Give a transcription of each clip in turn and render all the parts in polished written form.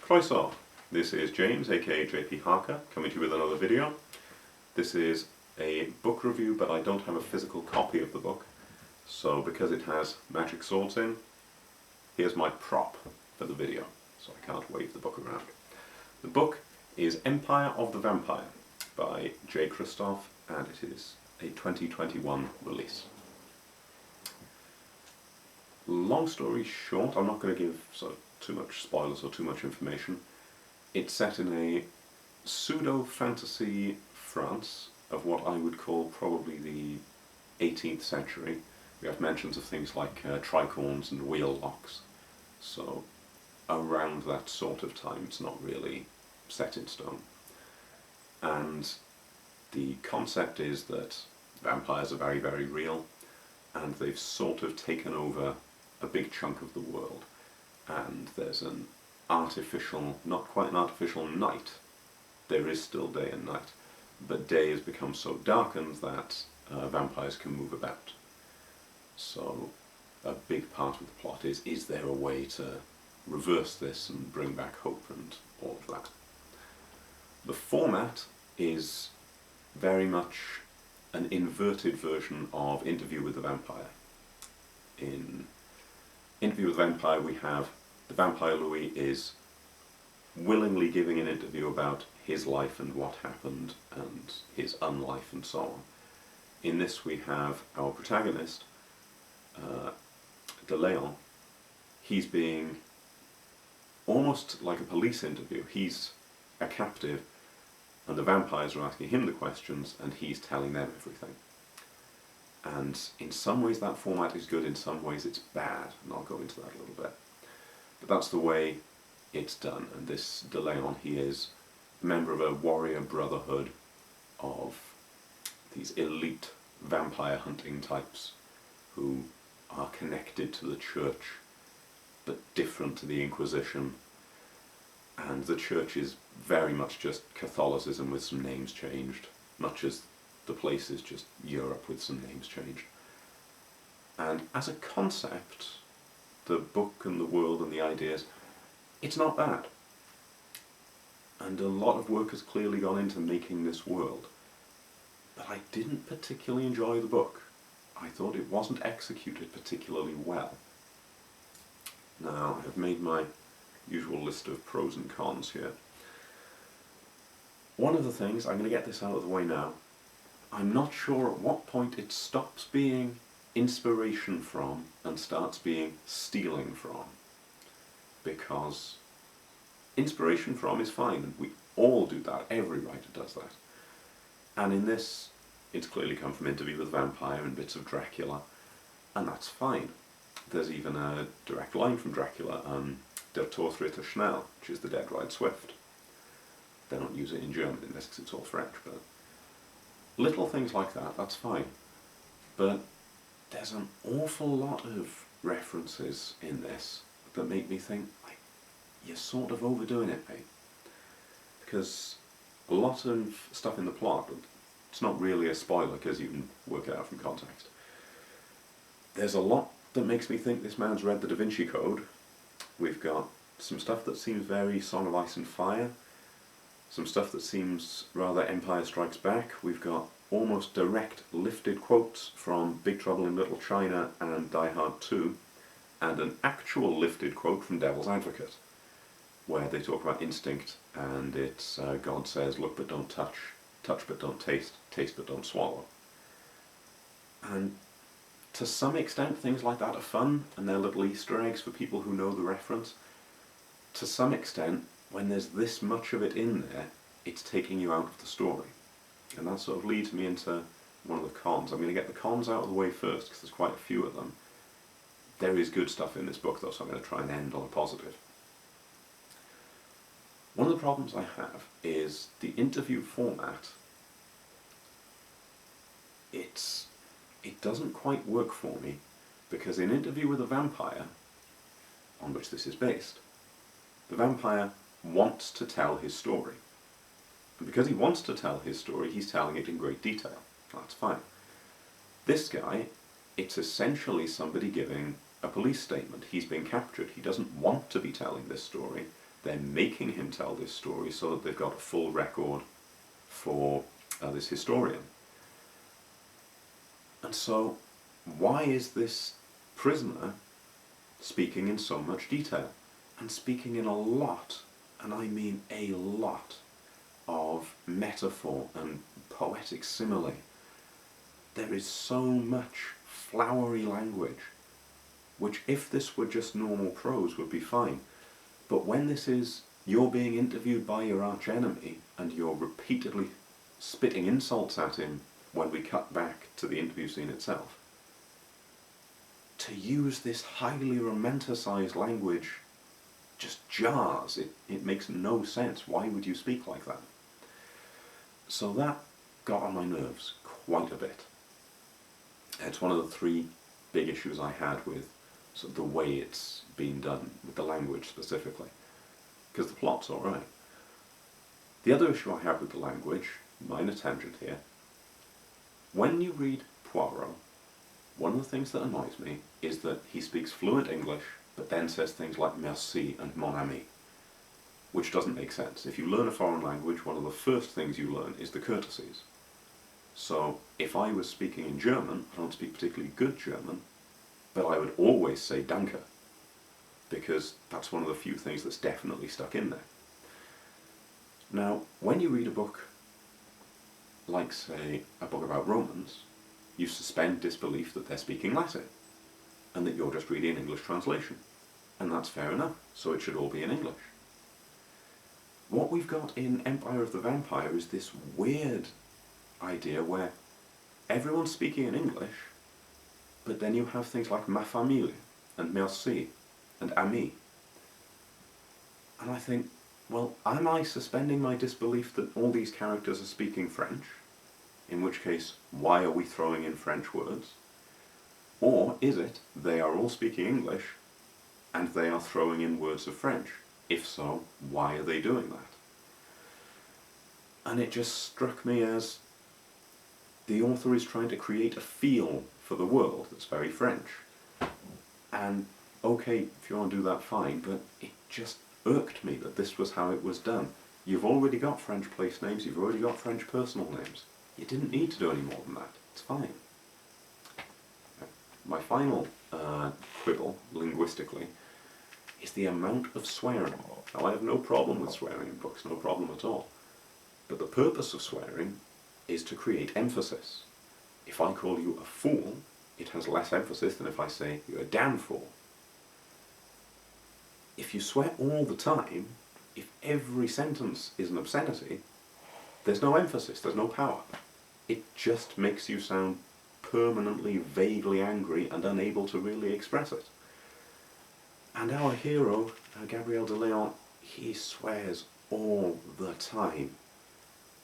Croeso, this is James, aka JP Harker, coming to you with another video. This is a book review, but I don't have a physical copy of the book, so because it has magic swords in, here's my prop for the video, so I can't wave the book around. The book is Empire of the Vampire by J. Christoph, and it is a 2021 release. Long story short, I'm not going to give too much spoilers or too much information. It's set in a pseudo-fantasy France of what I would call probably the 18th century. We have mentions of things like tricorns and wheel locks, so around that sort of time. It's not really set in stone. And the concept is that vampires are very, very real, and they've sort of taken over a big chunk of the world. And there's an artificial, not quite an artificial night. There is still day and night, but day has become so darkened that vampires can move about. So a big part of the plot is there a way to reverse this and bring back hope and all of that? The format is very much an inverted version of Interview with the Vampire. In Interview with the Vampire, we have the vampire Louis is willingly giving an interview about his life and what happened and his unlife and so on. In this we have our protagonist, de Leon. He's being almost like a police interview. He's a captive and the vampires are asking him the questions and he's telling them everything. And in some ways that format is good, in some ways it's bad, and I'll go into that a little bit. But that's the way it's done, and this de Leon, he is a member of a warrior brotherhood of these elite vampire hunting types who are connected to the church, but different to the Inquisition. And the church is very much just Catholicism with some names changed, much as the place is just Europe with some names changed. And as a concept, the book and the world and the ideas, it's not bad. And a lot of work has clearly gone into making this world. But I didn't particularly enjoy the book. I thought it wasn't executed particularly well. Now, I've made my usual list of pros and cons here. One of the things, I'm going to get this out of the way now, I'm not sure at what point it stops being inspiration from and starts being stealing from. Because inspiration from is fine, and we all do that, every writer does that. And in this, it's clearly come from Interview with a Vampire and bits of Dracula, and that's fine. There's even a direct line from Dracula, Der Tod ritt schnell, which is the dead ride swift. They don't use it in German in this because it's all French, but little things like that, that's fine. But there's an awful lot of references in this that make me think, like, you're sort of overdoing it, mate. Because a lot of stuff in the plot, it's not really a spoiler because you can work it out from context. There's a lot that makes me think this man's read the Da Vinci Code. We've got some stuff that seems very Song of Ice and Fire, some stuff that seems rather Empire Strikes Back. We've got almost direct lifted quotes from Big Trouble in Little China and Die Hard 2, and an actual lifted quote from Devil's Advocate, where they talk about instinct, and it's God says, look but don't touch, touch but don't taste, taste but don't swallow. And to some extent things like that are fun, and they're little Easter eggs for people who know the reference. To some extent, when there's this much of it in there, it's taking you out of the story. And that sort of leads me into one of the cons. I'm going to get the cons out of the way first, because there's quite a few of them. There is good stuff in this book though, so I'm going to try and end on a positive. One of the problems I have is the interview format. It doesn't quite work for me, because in Interview with a Vampire, on which this is based, the vampire wants to tell his story. And because he wants to tell his story, he's telling it in great detail. That's fine. This guy, it's essentially somebody giving a police statement. He's been captured. He doesn't want to be telling this story. they're making him tell this story so that they've got a full record for this historian. And so, why is this prisoner speaking in so much detail? And speaking in a lot, and I mean a lot, of metaphor and poetic simile. There is so much flowery language, which if this were just normal prose would be fine. But when this is, you're being interviewed by your archenemy, and you're repeatedly spitting insults at him when we cut back to the interview scene itself, to use this highly romanticized language just jars. It makes no sense. Why would you speak like that? So that got on my nerves quite a bit. It's one of the three big issues I had with sort of the way it's been done, with the language specifically. Because the plot's alright. The other issue I have with the language, minor tangent here, when you read Poirot, one of the things that annoys me is that he speaks fluent English, but then says things like merci and mon ami, which doesn't make sense. If you learn a foreign language, one of the first things you learn is the courtesies. So if I was speaking in German, I don't speak particularly good German, but I would always say danke, because that's one of the few things that's definitely stuck in there. Now, when you read a book like, say, a book about Romans, you suspend disbelief that they're speaking Latin, and that you're just reading an English translation. And that's fair enough, so it should all be in English. What we've got in Empire of the Vampire is this weird idea where everyone's speaking in English, but then you have things like ma famille, and merci, and ami. And I think, well, am I suspending my disbelief that all these characters are speaking French? In which case, why are we throwing in French words? Or is it, they are all speaking English, and they are throwing in words of French? If so, why are they doing that? And it just struck me as the author is trying to create a feel for the world that's very French. And okay, if you want to do that, fine, but it just irked me that this was how it was done. You've already got French place names, you've already got French personal names. You didn't need to do any more than that. It's fine. My final quibble, linguistically, is the amount of swearing. Now, I have no problem with swearing in books, no problem at all. But the purpose of swearing is to create emphasis. If I call you a fool, it has less emphasis than if I say you're a damn fool. If you swear all the time, if every sentence is an obscenity, there's no emphasis, there's no power. It just makes you sound permanently, vaguely angry and unable to really express it. And our hero, Gabriel de Leon, he swears all the time.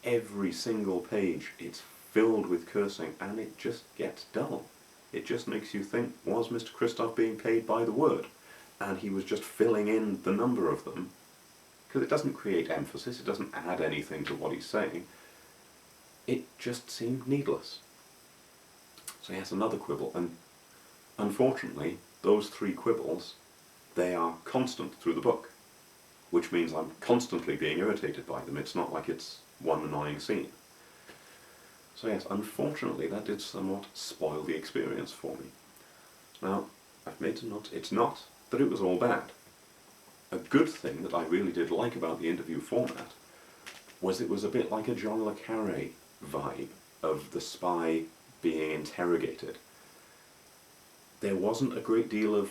Every single page, it's filled with cursing, and it just gets dull. It just makes you think, was Mr. Christoph being paid by the word? And he was just filling in the number of them, because it doesn't create emphasis, it doesn't add anything to what he's saying. It just seemed needless. So yes, another quibble, and unfortunately, those three quibbles, they are constant through the book, which means I'm constantly being irritated by them. It's not like it's one annoying scene. So yes, unfortunately, that did somewhat spoil the experience for me. Now, I've made a note, it's not that it was all bad. A good thing that I really did like about the interview format was it was a bit like a John le Carré vibe of the spy being interrogated. There wasn't a great deal of,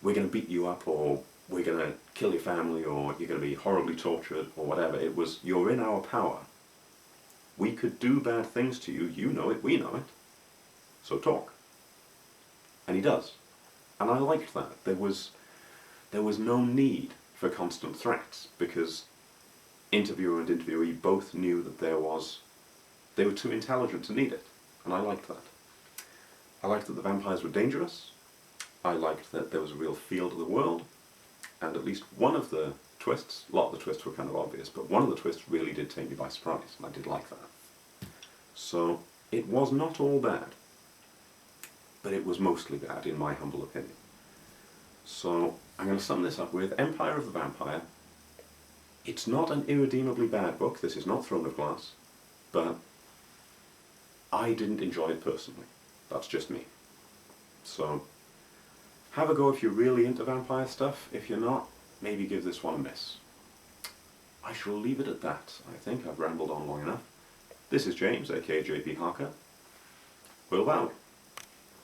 we're going to beat you up, or we're going to kill your family, or you're going to be horribly tortured, or whatever. It was, you're in our power. We could do bad things to you, you know it, we know it, so talk. And he does. And I liked that. There was no need for constant threats, because interviewer and interviewee both knew that they were too intelligent to need it, and I liked that. I liked that the vampires were dangerous, I liked that there was a real feel to the world, and at least one of the twists, a lot of the twists were kind of obvious, but one of the twists really did take me by surprise, and I did like that. So, it was not all bad, but it was mostly bad, in my humble opinion. So, I'm going to sum this up with Empire of the Vampire It's not an irredeemably bad book, this is not Throne of Glass, but I didn't enjoy it personally. That's just me. So, have a go if you're really into vampire stuff. If you're not, maybe give this one a miss. I shall leave it at that. I think I've rambled on long enough. This is James, aka JP Harker. Will Vow.